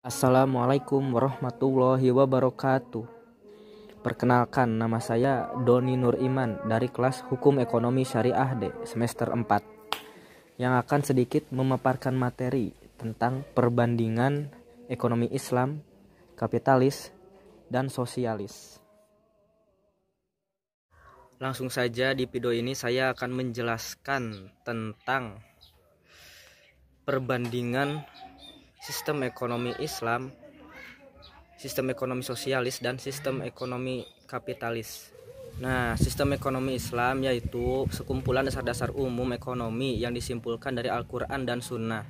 Assalamualaikum warahmatullahi wabarakatuh. Perkenalkan, nama saya Doni Nur Iman dari kelas Hukum Ekonomi Syariah D semester 4 yang akan sedikit memaparkan materi tentang perbandingan ekonomi Islam, kapitalis, dan sosialis. Langsung saja di video ini saya akan menjelaskan tentang perbandingan sistem ekonomi Islam, sistem ekonomi sosialis, dan sistem ekonomi kapitalis. Nah, sistem ekonomi Islam yaitu sekumpulan dasar-dasar umum ekonomi yang disimpulkan dari Al-Quran dan Sunnah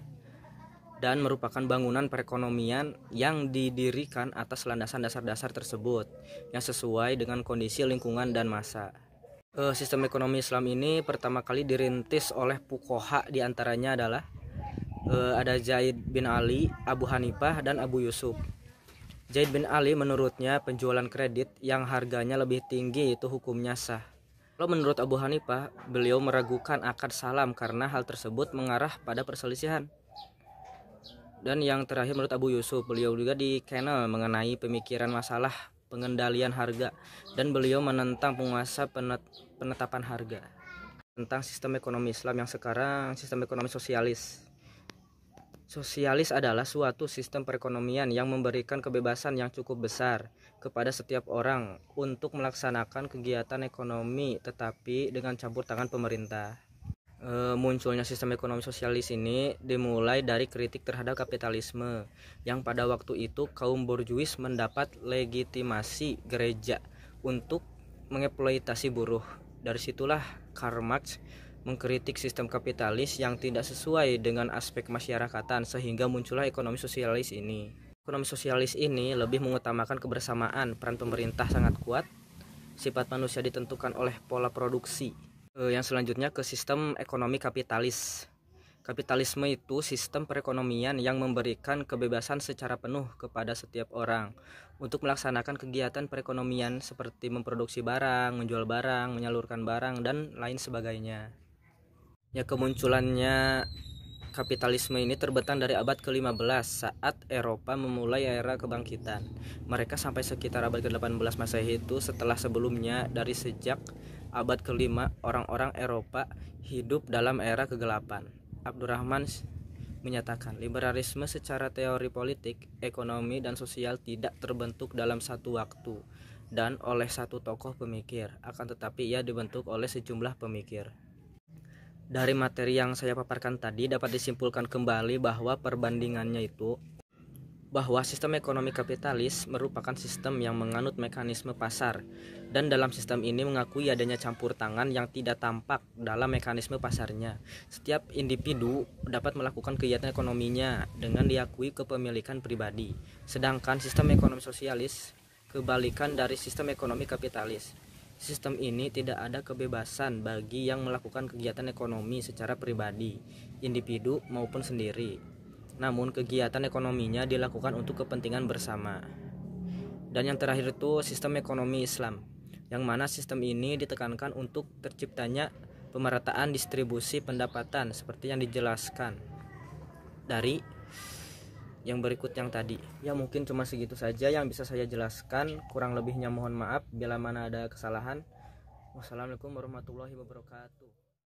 dan merupakan bangunan perekonomian yang didirikan atas landasan dasar-dasar tersebut yang sesuai dengan kondisi lingkungan dan masa. Sistem ekonomi Islam ini pertama kali dirintis oleh fuqaha, diantaranya adalah ada Zaid bin Ali, Abu Hanifah, dan Abu Yusuf. Zaid bin Ali menurutnya penjualan kredit yang harganya lebih tinggi itu hukumnya sah. Kalau menurut Abu Hanifah, beliau meragukan akad salam karena hal tersebut mengarah pada perselisihan. Dan yang terakhir menurut Abu Yusuf, beliau juga dikenal mengenai pemikiran masalah pengendalian harga dan beliau menentang penguasa penetapan harga. Tentang sistem ekonomi Islam yang sekarang, sistem ekonomi sosialis. Sosialis adalah suatu sistem perekonomian yang memberikan kebebasan yang cukup besar kepada setiap orang untuk melaksanakan kegiatan ekonomi tetapi dengan campur tangan pemerintah. Munculnya sistem ekonomi sosialis ini dimulai dari kritik terhadap kapitalisme yang pada waktu itu kaum borjuis mendapat legitimasi gereja untuk mengeksploitasi buruh. Dari situlah Karl Marx mengkritik sistem kapitalis yang tidak sesuai dengan aspek masyarakatan sehingga muncullah ekonomi sosialis ini. Ekonomi sosialis ini lebih mengutamakan kebersamaan, peran pemerintah sangat kuat, sifat manusia ditentukan oleh pola produksi. Yang selanjutnya ke sistem ekonomi kapitalis. Kapitalisme itu sistem perekonomian yang memberikan kebebasan secara penuh kepada setiap orang untuk melaksanakan kegiatan perekonomian seperti memproduksi barang, menjual barang, menyalurkan barang, dan lain sebagainya. Ya, kemunculannya kapitalisme ini terbentang dari abad ke-15 saat Eropa memulai era kebangkitan. Mereka sampai sekitar abad ke-18 Masehi itu setelah sebelumnya dari sejak abad ke-5 orang-orang Eropa hidup dalam era kegelapan. Abdurrahman menyatakan liberalisme secara teori politik, ekonomi, dan sosial tidak terbentuk dalam satu waktu dan oleh satu tokoh pemikir, akan tetapi ia dibentuk oleh sejumlah pemikir. Dari materi yang saya paparkan tadi dapat disimpulkan kembali bahwa perbandingannya itu bahwa sistem ekonomi kapitalis merupakan sistem yang menganut mekanisme pasar dan dalam sistem ini mengakui adanya campur tangan yang tidak tampak dalam mekanisme pasarnya. Setiap individu dapat melakukan kegiatan ekonominya dengan diakui kepemilikan pribadi. Sedangkan sistem ekonomi sosialis kebalikan dari sistem ekonomi kapitalis. Sistem ini tidak ada kebebasan bagi yang melakukan kegiatan ekonomi secara pribadi, individu maupun sendiri. Namun kegiatan ekonominya dilakukan untuk kepentingan bersama. Dan yang terakhir itu sistem ekonomi Islam, yang mana sistem ini ditekankan untuk terciptanya pemerataan distribusi pendapatan seperti yang dijelaskan dari yang berikut yang tadi. Ya, mungkin cuma segitu saja yang bisa saya jelaskan, kurang lebihnya mohon maaf bila mana ada kesalahan. Wassalamualaikum warahmatullahi wabarakatuh.